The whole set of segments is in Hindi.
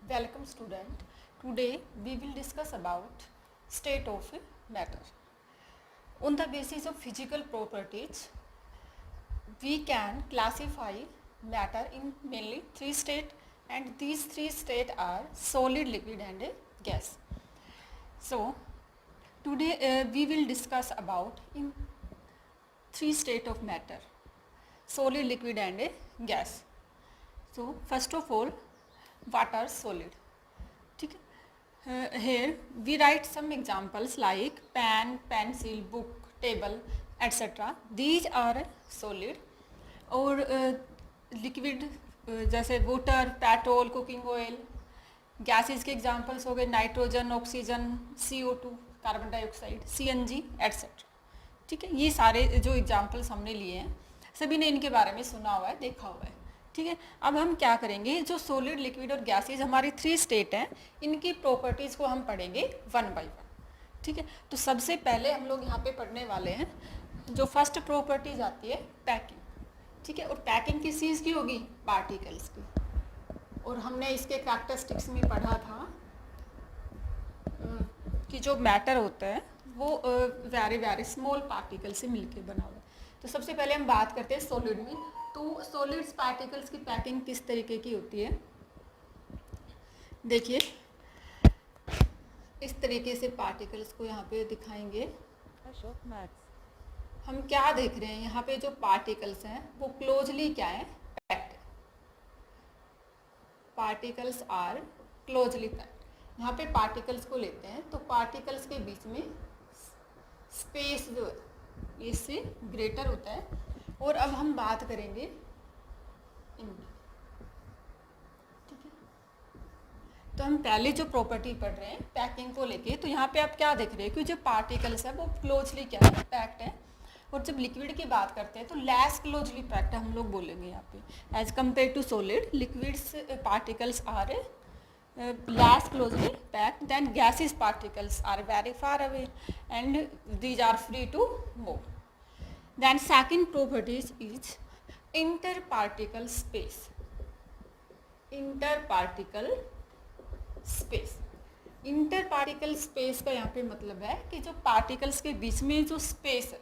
Welcome student. Today we will discuss about state of matter. On the basis of physical properties, we can classify matter in mainly three states, and these three states are solid, liquid and gas. So today we will discuss about in three states of matter: solid, liquid and gas. So first of all, what are solid? ठीक है. Here we write some examples like pen, pencil, book, table, etc. These are solid. और लिक्विड जैसे water, petrol, cooking oil. Gases के एग्जांपल्स हो गए nitrogen, oxygen, CO2, carbon dioxide, CNG etcetera. ठीक है, ये सारे जो एग्जांपल्स हमने लिए हैं सभी ने इनके बारे में सुना हुआ है, देखा हुआ है. ठीक है, अब हम क्या करेंगे, जो सॉलिड, लिक्विड और गैसेज हमारी थ्री स्टेट हैं, इनकी प्रॉपर्टीज़ को हम पढ़ेंगे वन बाय वन. ठीक है, तो सबसे पहले हम लोग यहाँ पे पढ़ने वाले हैं जो फर्स्ट प्रॉपर्टीज आती है पैकिंग. ठीक है, और पैकिंग किस चीज़ की होगी, पार्टिकल्स की. और हमने इसके कैरेक्टरिस्टिक्स में पढ़ा था कि जो मैटर होता है वो वेरी वेरी स्मॉल पार्टिकल से मिलके बना हुआ है. तो सबसे पहले हम बात करते हैं सॉलिड में. तो सॉलिड्स पार्टिकल्स की पैकिंग किस तरीके की होती है, देखिए इस तरीके से पार्टिकल्स को यहाँ पे दिखाएंगे. हम क्या देख रहे हैं यहाँ पे, जो पार्टिकल्स हैं वो क्लोजली क्या है, packed. Particles are closely packed. यहाँ पे पार्टिकल्स को लेते हैं तो पार्टिकल्स के बीच में स्पेस जो है इससे ग्रेटर होता है. और अब हम बात करेंगे इनकी. ठीक है, तो हम पहले जो प्रॉपर्टी पढ़ रहे हैं पैकिंग को लेके, तो यहाँ पे आप क्या देख रहे हैं कि जो पार्टिकल्स है वो क्लोजली क्या है, पैक्ड है. और जब लिक्विड की बात करते हैं तो लेस क्लोजली पैक्ड है हम लोग बोलेंगे यहाँ पे as compared to solid. Liquids particles are less closely packed than gaseous particles are very far away and these are free to move. Then second properties is interparticle space. Interparticle space. Interparticle space का यहाँ पे मतलब है कि जो पार्टिकल्स के बीच में जो स्पेस है,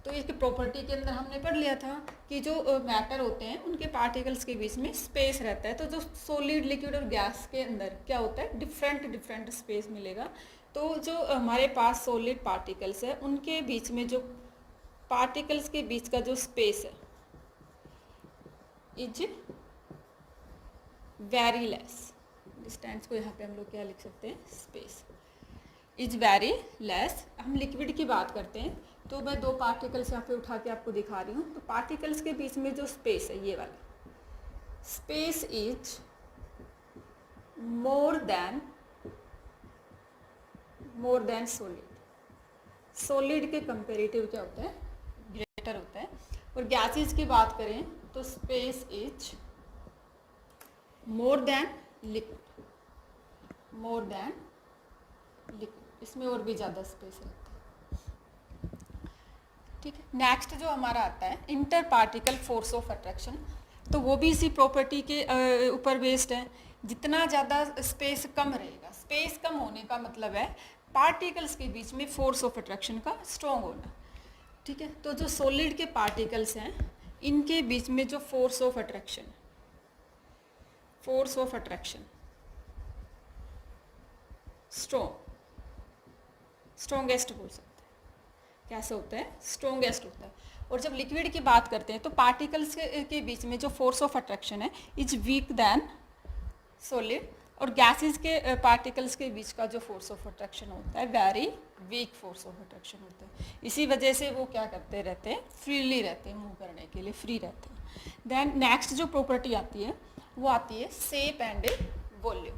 तो इसकी प्रॉपर्टी के अंदर हमने पढ़ लिया था कि जो मैटर होते हैं उनके पार्टिकल्स के बीच में स्पेस रहता है. तो जो सॉलिड, लिक्विड और गैस के अंदर क्या होता है, डिफरेंट स्पेस मिलेगा. तो जो हमारे पास सॉलिड पार्टिकल्स है उनके बीच में जो पार्टिकल्स के बीच का जो स्पेस है इज वेरी लेस. डिस्टेंस को यहाँ पे हम लोग क्या लिख सकते हैं, स्पेस इज वेरी लेस. हम लिक्विड की बात करते हैं तो मैं दो पार्टिकल्स यहाँ पे उठा के आपको दिखा रही हूँ. तो पार्टिकल्स के बीच में जो स्पेस है, ये वाला space is more than solid. Solid के कंपेरेटिव क्या होता है, ग्रेटर होता है. और गैसेस की बात करें तो space is more than liquid. इसमें और भी ज़्यादा स्पेस रहता है. ठीक है, नेक्स्ट जो हमारा आता है inter particle force of attraction. तो वो भी इसी प्रॉपर्टी के ऊपर बेस्ड है. जितना ज़्यादा स्पेस कम रहेगा, स्पेस कम होने का मतलब है पार्टिकल्स के बीच में फोर्स ऑफ अट्रैक्शन का स्ट्रॉन्ग होना. ठीक है, तो जो सॉलिड के पार्टिकल्स हैं इनके बीच में जो फोर्स ऑफ अट्रैक्शन स्ट्रॉन्गेस्ट बोल सकते हैं. कैसे होता है, स्ट्रॉन्गेस्ट होता है. और जब लिक्विड की बात करते हैं तो पार्टिकल्स के बीच में जो फोर्स ऑफ अट्रैक्शन है इज वीक देन सॉलिड. और गैसेस के पार्टिकल्स के बीच का जो फोर्स ऑफ अट्रैक्शन होता है very weak force of attraction होता है. इसी वजह से वो क्या करते रहते हैं, फ्रीली रहते हैं, मूव करने के लिए फ्री रहते हैं. देन नेक्स्ट जो प्रॉपर्टी आती है वो आती है शेप एंड वॉल्यूम.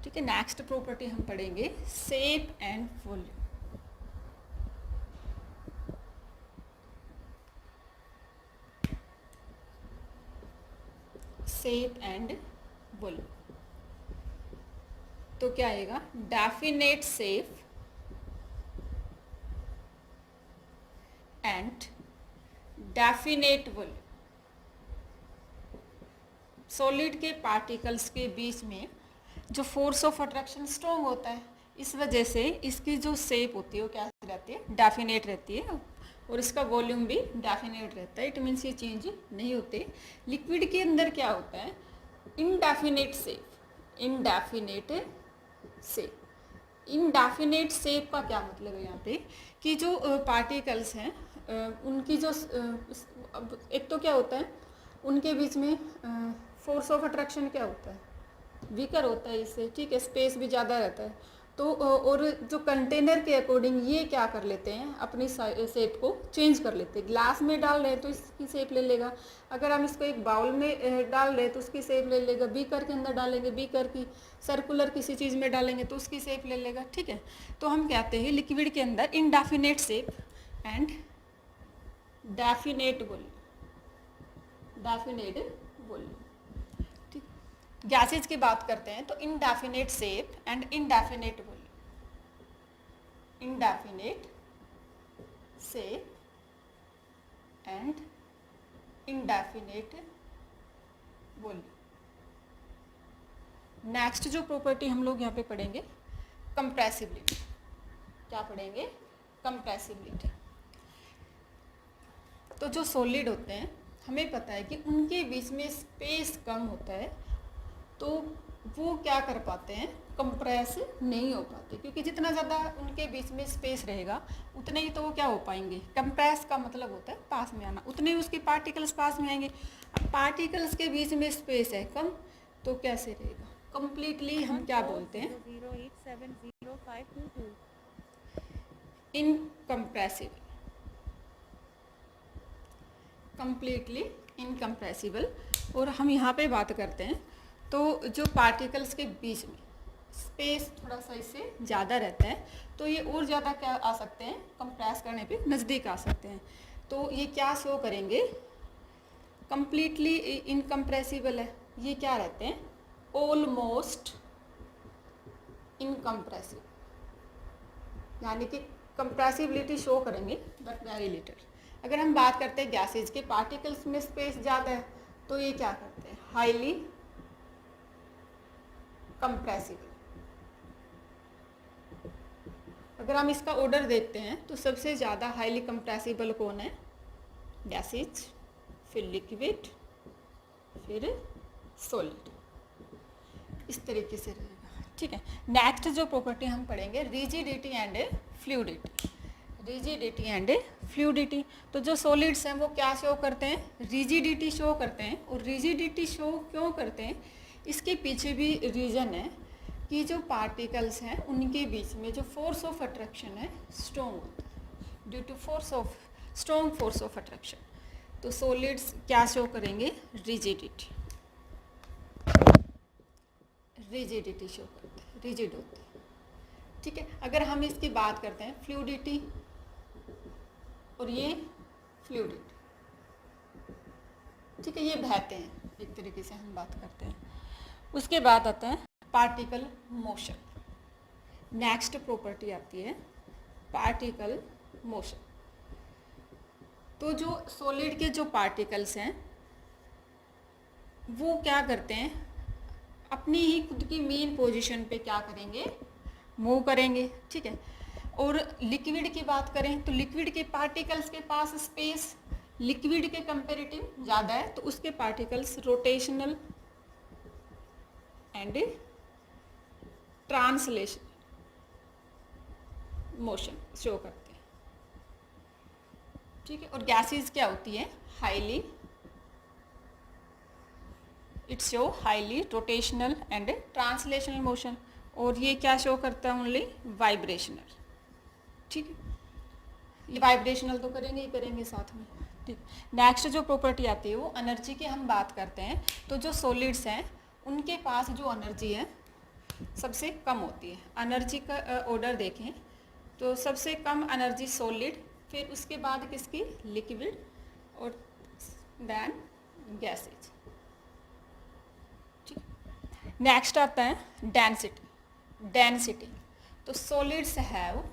ठीक है, नेक्स्ट प्रॉपर्टी हम पढ़ेंगे shape and volume. Shape and volume. तो क्या आएगा, definite shape and definite volume. Solid के पार्टिकल्स के बीच में जो फोर्स ऑफ अट्रैक्शन स्ट्रॉन्ग होता है, इस वजह से इसकी जो शेप होती है वो क्या रहती है, डेफिनेट रहती है, और इसका वॉल्यूम भी डेफिनेट रहता है। इट मीन्स ये चेंज नहीं होते। लिक्विड के अंदर क्या होता है, indefinite shape. Indefinite shape, indefinite shape का क्या मतलब है यहाँ पे, कि जो पार्टिकल्स हैं उनकी जो एक तो क्या होता है, उनके बीच में फोर्स ऑफ अट्रैक्शन क्या होता है, वीकर होता है इससे, ठीक है, स्पेस भी ज़्यादा रहता है। तो और जो कंटेनर के अकॉर्डिंग ये क्या कर लेते हैं, अपनी शेप को चेंज कर लेते हैं। ग्लास में डाल रहे हैं तो इसकी शेप ले लेगा, अगर हम इसको एक बाउल में डाल रहे हैं तो उसकी शेप ले लेगा, बीकर के अंदर डालेंगे, बीकर की सर्कुलर किसी चीज़ में डालेंगे तो उसकी शेप ले लेगा, ठीक है। तो हम कहते हैं लिक्विड के अंदर indefinite shape and definite volume, definite volume, ठीक। गैसेज की बात करते हैं तो indefinite shape and indefinite volume, indefinite shape and indefinite volume. Next जो प्रॉपर्टी हम लोग यहाँ पे पढ़ेंगे, कंप्रेसिबिलिटी। क्या पढ़ेंगे, कंप्रेसिबिलिटी। तो जो सॉलिड होते हैं हमें पता है कि उनके बीच में स्पेस कम होता है, तो वो क्या कर पाते हैं, कंप्रेस नहीं हो पाते, क्योंकि जितना ज़्यादा उनके बीच में स्पेस रहेगा उतने ही तो वो क्या हो पाएंगे, कंप्रेस का मतलब होता है पास में आना, उतने ही उसके पार्टिकल्स पास में आएंगे। अब पार्टिकल्स के बीच में स्पेस है कम, तो कैसे रहेगा, कंप्लीटली हम क्या बोलते हैं, इनकम्प्रेसिबल, कंप्लीटली इनकम्प्रेसिबल। और हम यहाँ पे बात करते हैं तो जो पार्टिकल्स के बीच में स्पेस थोड़ा सा इससे ज़्यादा रहता है, तो ये और ज़्यादा क्या आ सकते हैं, कंप्रेस करने पे नज़दीक आ सकते हैं। तो ये क्या शो करेंगे, कंप्लीटली इनकम्प्रेसिबल है, ये क्या रहते हैं, ऑलमोस्ट इनकम्प्रेसिबल, यानी कि कंप्रेसिबिलिटी शो करेंगे बट वेरी लिटिल। अगर हम बात करते हैं गैसेज के पार्टिकल्स में स्पेस ज़्यादा है, तो ये क्या करते हैं, हाईली कंप्रेसिबल। अगर हम इसका ऑर्डर देखते हैं तो सबसे ज़्यादा हाईली कंप्रेसिबल कौन है, गैसेज, फिर लिक्विड, फिर सॉलिड, इस तरीके से रहेगा, ठीक है। नेक्स्ट जो प्रॉपर्टी हम पढ़ेंगे, rigidity and fluidity. Rigidity and fluidity. तो जो सॉलिड्स हैं वो क्या शो करते हैं, रिजिडिटी शो करते हैं। और रिजिडिटी शो क्यों करते हैं, इसके पीछे भी रीज़न है कि जो पार्टिकल्स हैं उनके बीच में जो फोर्स ऑफ अट्रैक्शन है स्ट्रॉन्ग होता है, due to force of strong force of attraction. तो सॉलिड्स क्या शो करेंगे, रिजिडिटी, रिजिडिटी शो करते हैं, रिजिड होते हैं, ठीक है। अगर हम इसकी बात करते हैं फ्लूइडिटी, और ये फ्लूइडिटी, ठीक है, ये बहते हैं, एक तरीके से हम बात करते हैं। उसके बाद आता है पार्टिकल मोशन। नेक्स्ट प्रॉपर्टी आती है पार्टिकल मोशन। तो जो सॉलिड के जो पार्टिकल्स हैं वो क्या करते हैं, अपनी ही खुद की मेन पोजीशन पे क्या करेंगे, मूव करेंगे, ठीक है। और लिक्विड की बात करें तो लिक्विड के पार्टिकल्स के पास स्पेस लिक्विड के कंपेरेटिव ज़्यादा है, तो उसके particles rotational and translation motion show करते हैं, ठीक है। और गैसेस क्या होती है, highly, it's show highly rotational and translational motion. और ये क्या शो करता है, ओनली वाइब्रेशनल, ठीक है। ये वाइब्रेशनल तो करेंगे ही करेंगे साथ में, ठीक। नेक्स्ट जो प्रॉपर्टी आती है वो एनर्जी की हम बात करते हैं। तो जो सॉलिड्स हैं उनके पास जो एनर्जी है सबसे कम होती है। एनर्जी का ऑर्डर देखें तो सबसे कम एनर्जी सॉलिड, फिर उसके बाद किसकी, लिक्विड, और देन गैसेज, ठीक। नेक्स्ट आता है डेंसिटी। डेंसिटी, तो सॉलिड्स हैव,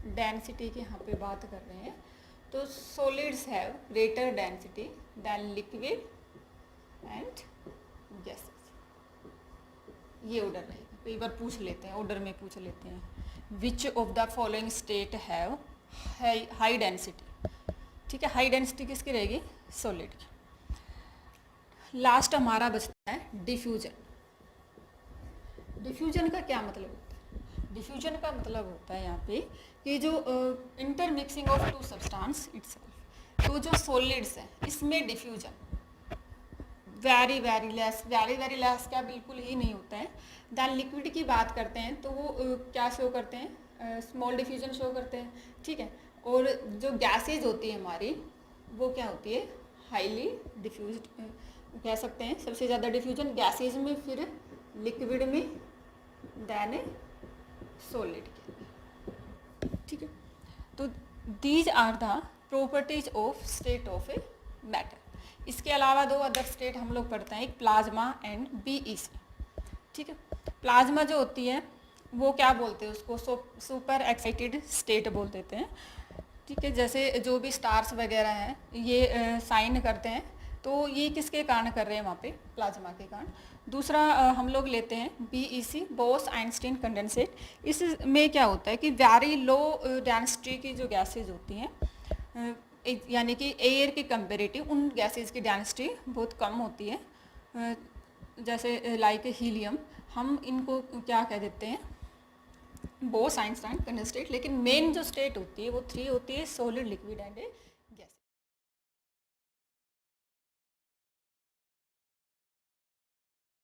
डेंसिटी की यहाँ पे बात कर रहे हैं, तो solids have greater density than liquid and gases, ये ऑर्डर रहेगा। कई बार पूछ लेते हैं, ऑर्डर में पूछ लेते हैं, which of the following state have high density, ठीक है, हाई डेंसिटी किसकी रहेगी, सॉलिड की। लास्ट हमारा बचता है डिफ्यूजन। डिफ्यूजन का क्या मतलब होता है, डिफ्यूजन का मतलब होता है यहाँ पे कि जो intermixing of two substance itself, तो जो सॉलिड्स हैं इसमें डिफ्यूजन वेरी वेरी लेस क्या बिल्कुल ही नहीं होता है। दैन लिक्विड की बात करते हैं तो वो क्या शो करते हैं, स्मॉल डिफ्यूजन शो करते हैं, ठीक है। और जो गैसेज होती है हमारी वो क्या होती है, हाईली डिफ्यूज कह सकते हैं। सबसे ज़्यादा डिफ्यूजन गैसेज में, फिर लिक्विड में, दैन सॉलिड के, ठीक है। तो these are the properties of state of a matter. इसके अलावा दो अदर स्टेट हम लोग पढ़ते हैं, एक प्लाज्मा एंड बीईसी, ठीक है। प्लाज्मा जो होती है वो क्या बोलते हैं उसको, सुपर एक्साइटेड स्टेट बोल देते हैं, ठीक है। जैसे जो भी स्टार्स वगैरह हैं ये साइन करते हैं, तो ये किसके कारण कर रहे हैं वहाँ पे, प्लाज्मा के कारण। दूसरा हम लोग लेते हैं बीईसी, बोस आइंस्टीन कंडेंसेट। इसमें क्या होता है कि वेरी लो डेंसिटी की जो गैसेज होती हैं, यानी कि एयर के कंपेरेटिव उन गैसेज की डेंसिटी बहुत कम होती है, जैसे लाइक हीलियम, हम इनको क्या कह देते हैं, बोस आइंस्टाइन कंडेंसेट। लेकिन मेन जो स्टेट होती है वो 3 होती है, सॉलिड, लिक्विड एंड